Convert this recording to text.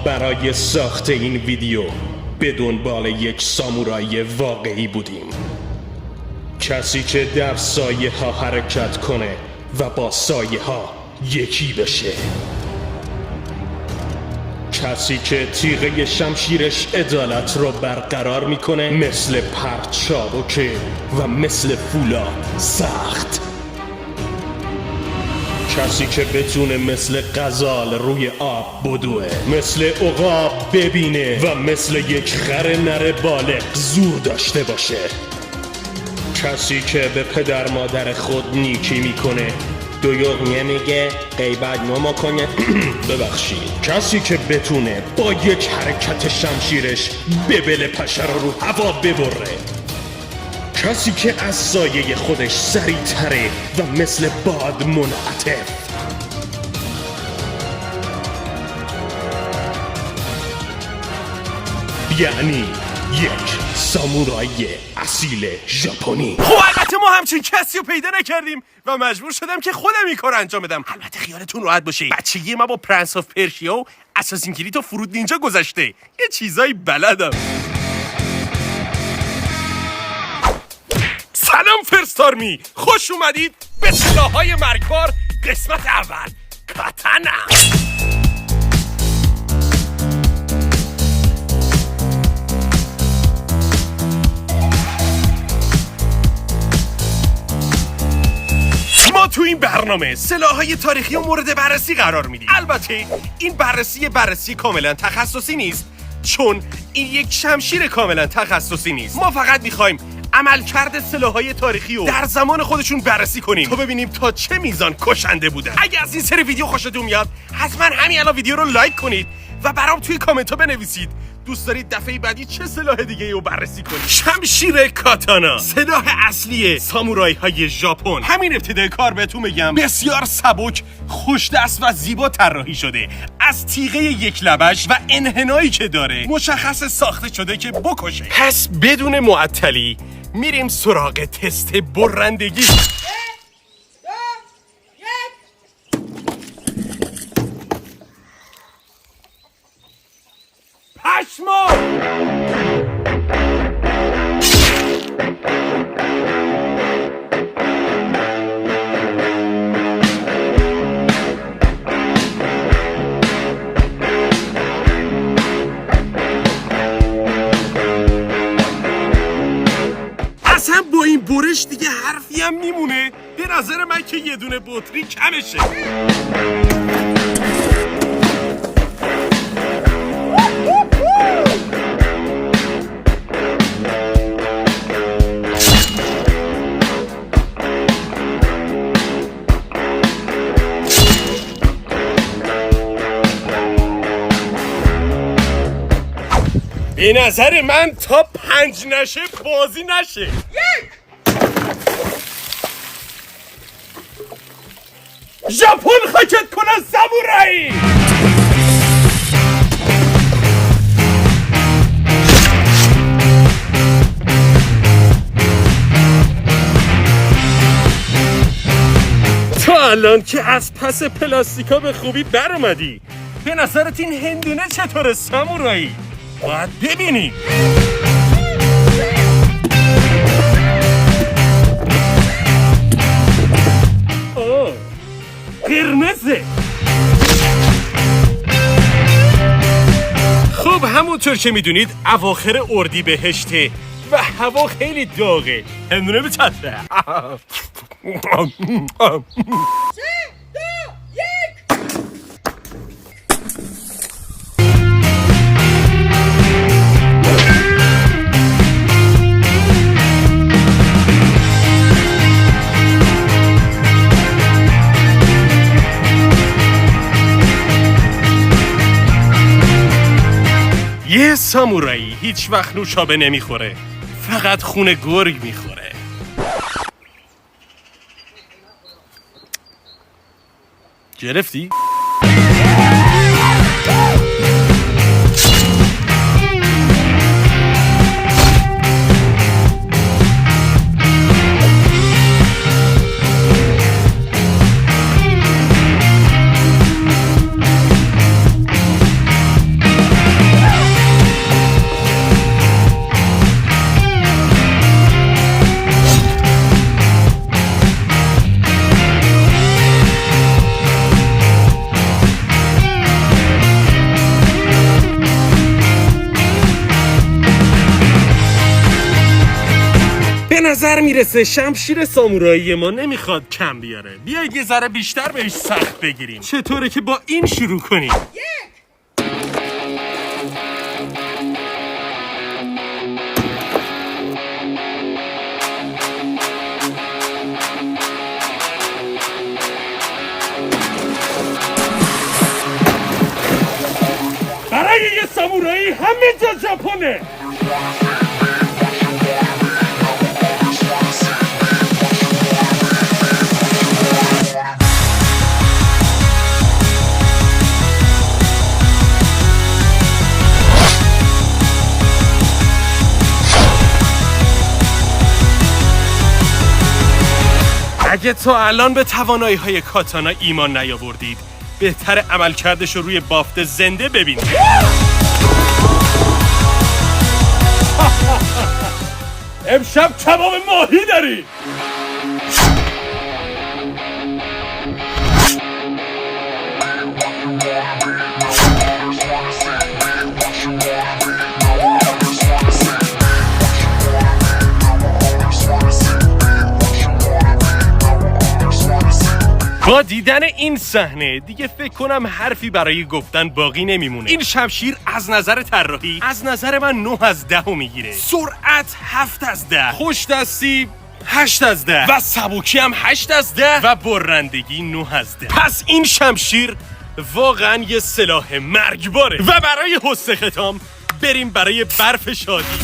برای ساخت این ویدیو به دنبال یک سامورایی واقعی بودیم، کسی که در سایه ها حرکت کنه و با سایه ها یکی بشه، کسی که تیغه شمشیرش عدالت رو برقرار میکنه، مثل پرچاوکه و مثل فولاد سخت، کسی که بتونه مثل غزال روی آب بدوه، مثل عقاب ببینه و مثل یک خر نر بالغ زور داشته باشه، کسی که به پدر مادر خود نیکی میکنه، دروغ نمیگه، غیبت نمیکنه ببخشید، کسی که بتونه با یک حرکت شمشیرش ببل پشه رو هوا ببره، کسی که از سایه خودش سریع‌تره و مثل باد منعطف، یعنی یک سامورایی اصیل ژاپنی. خب البته ما همچین کسی رو پیدا نکردیم و مجبور شدم که خودم این کار انجام بدم. البته خیالتون راحت باشه، بچگی ما با پرنس آف پرشیا و اساسین کرید و فرود نینجا گذشته، یه چیزایی بلدم. سلام فرست آرمی، خوش اومدید به سلاح‌های مرگبار قسمت اول، کاتانا. ما تو این برنامه سلاح‌های تاریخی و مورد بررسی قرار میدیم. البته این بررسی کاملا تخصصی نیست، چون این یک شمشیر کاملا تخصصی نیست. ما فقط میخوایم عملکرد سلاح‌های تاریخی رو در زمان خودشون بررسی کنیم تا ببینیم تا چه میزان کشنده بودن. اگه از این سری ویدیو خوشتون میاد، حتما همین الان ویدیو رو لایک کنید و برام توی کامنت ها بنویسید دوست دارید دفعه بعدی چه سلاح دیگه رو بررسی کنید. شمشیر کاتانا، سلاح اصلی سامورایی های ژاپن. همین ابتدای کار بهتون بگم بسیار سبک، خوش دست و زیبا طراحی شده. از تیغه یک لبش و انحنایی که داره مشخص ساخته شده که بکشه. پس بدون معطلی میریم سراغ تست برندگی. پشما! اصلا با این برش دیگه حرفی هم میمونه؟ به نظر من که یه دونه بطری کمشه. به نظر من تا 5 نشه بازی نشه. 1 ژاپن خاکت کنن سامورایی. تا الان که از پس پلاستیکا به خوبی بر اومدی، به نظرت این هندونه چطوره سامورایی؟ باید ببینیم. اوه قرمزه. خب همونطور که میدونید اواخر اردیبهشته و هوا خیلی داغه. هندونه به چطره. 3، 2، 1. یه سامورایی هیچ وقت نوشابه نمیخوره، فقط خون گرگ میخوره. گرفتی؟ به نظر میرسه شمشیر سامورایی ما نمیخواد کم بیاره. بیایید یه ذره بیشتر بهش سخت بگیریم. چطوره که با این شروع کنیم؟ برای یه سامورایی همه جا ژاپنه. اگه تا الان به توانایی‌های کاتانا ایمان نیاوردید، بهتر عملکردش رو روی بافت زنده ببینید. امشب کباب ماهی داری. با دیدن این صحنه دیگه فکر کنم حرفی برای گفتن باقی نمیمونه. این شمشیر از نظر طراحی از نظر من 9 از 10 میگیره. سرعت 7 از 10، خوش دستی 8 از 10 و سبکی هم 8 از 10 و برندگی 9 از 10. پس این شمشیر واقعا یه سلاح مرگباره. و برای حسن ختام بریم برای برف شادی.